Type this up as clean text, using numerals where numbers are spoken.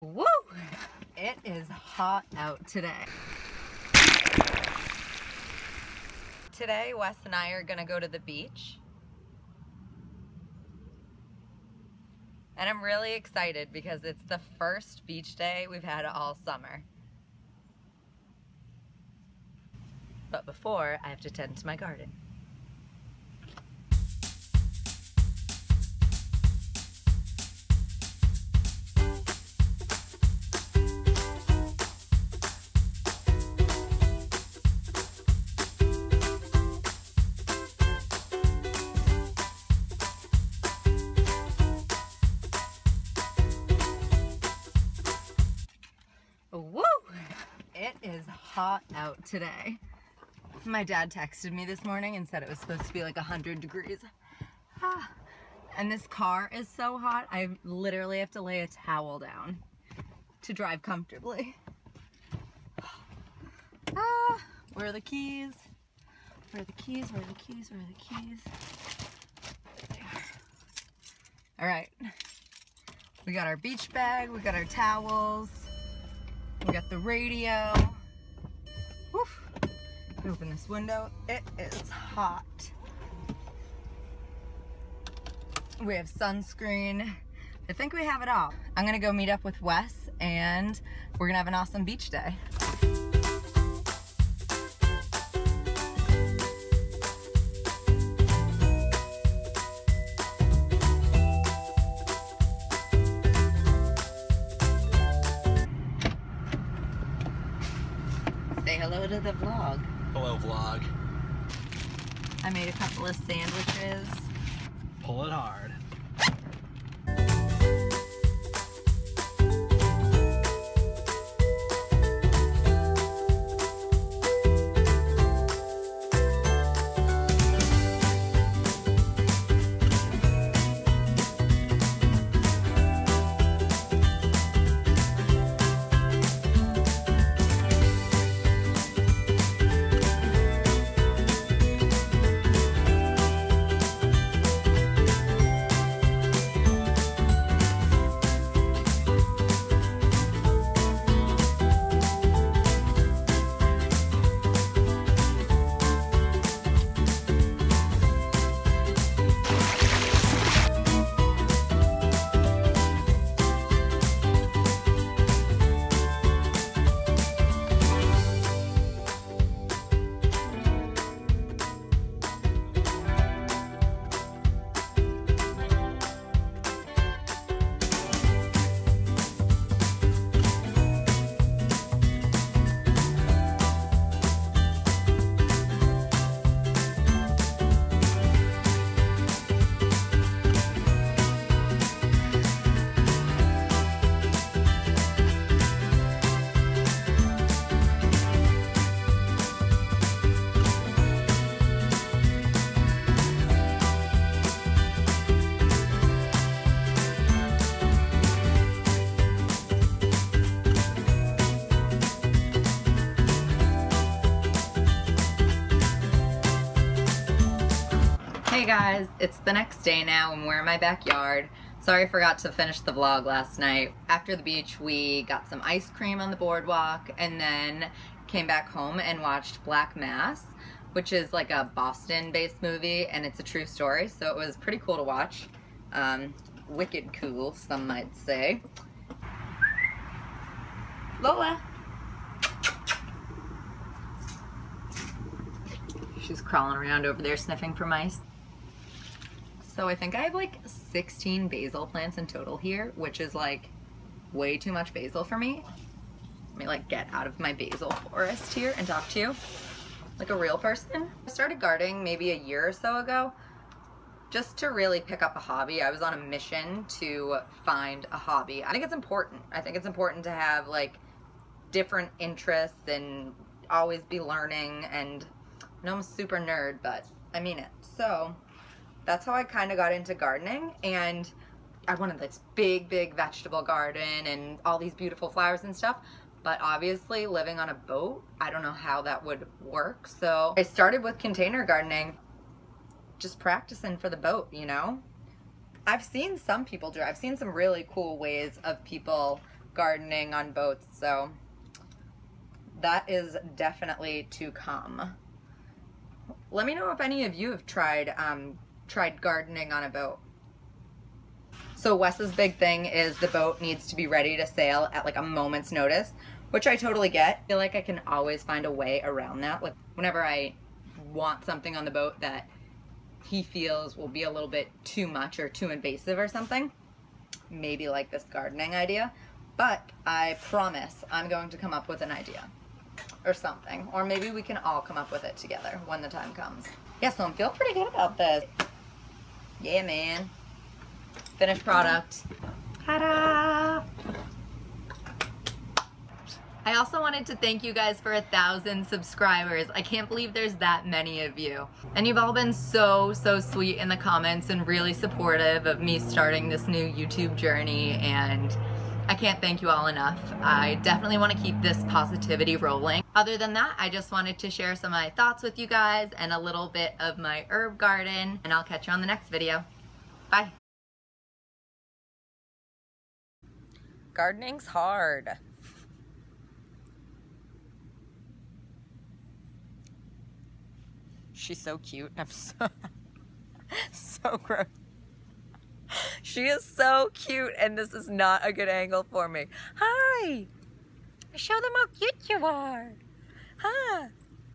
Woo! It is hot out today. Today, Wes and I are gonna go to the beach. And I'm really excited because it's the first beach day we've had all summer. But before, I have to tend to my garden. Woo! It is hot out today. My dad texted me this morning and said it was supposed to be like 100 degrees. And this car is so hot, I literally have to lay a towel down to drive comfortably. Where are the keys? Where are the keys? Where are the keys? Where are the keys? There they are. All right. We got our beach bag, we got our towels, we got the radio. Woof. Open this window. It is hot. We have sunscreen. I think we have it all. I'm gonna go meet up with Wes and we're gonna have an awesome beach day. Say hello to the vlog. Hello, vlog. I made a couple of sandwiches. Pull it hard. Hey guys, it's the next day now and we're in my backyard. Sorry I forgot to finish the vlog last night. After the beach we got some ice cream on the boardwalk and then came back home and watched Black Mass, which is like a Boston-based movie and it's a true story, so it was pretty cool to watch. Wicked cool, some might say. Lola! She's crawling around over there sniffing for mice. So I think I have like 16 basil plants in total here, which is like way too much basil for me. Let me like get out of my basil forest here and talk to you like a real person. I started gardening maybe a year or so ago just to really pick up a hobby. I was on a mission to find a hobby. I think it's important. I think it's important to have like different interests and always be learning, and I know I'm a super nerd, but I mean it. So that's how I kind of got into gardening, and I wanted this big vegetable garden and all these beautiful flowers and stuff, but obviously living on a boat, I don't know how that would work. So I started with container gardening, just practicing for the boat, you know? I've seen some people do it. I've seen some really cool ways of people gardening on boats, so that is definitely to come. Let me know if any of you have tried gardening on a boat. So Wes's big thing is the boat needs to be ready to sail at like a moment's notice, which I totally get. I feel like I can always find a way around that. Like whenever I want something on the boat that he feels will be a little bit too much or too invasive or something, maybe like this gardening idea, but I promise I'm going to come up with an idea or something, or maybe we can all come up with it together when the time comes. Yeah, so I'm feeling pretty good about this. Yeah, man. Finished product. Ta-da! I also wanted to thank you guys for 1,000 subscribers. I can't believe there's that many of you. And you've all been so sweet in the comments and really supportive of me starting this new YouTube journey, and I can't thank you all enough. I definitely want to keep this positivity rolling. Other than that, I just wanted to share some of my thoughts with you guys and a little bit of my herb garden, and I'll catch you on the next video. Bye. Gardening's hard. She's so cute. I'm so gross. She is so cute, and this is not a good angle for me. Hi! Show them how cute you are. Huh?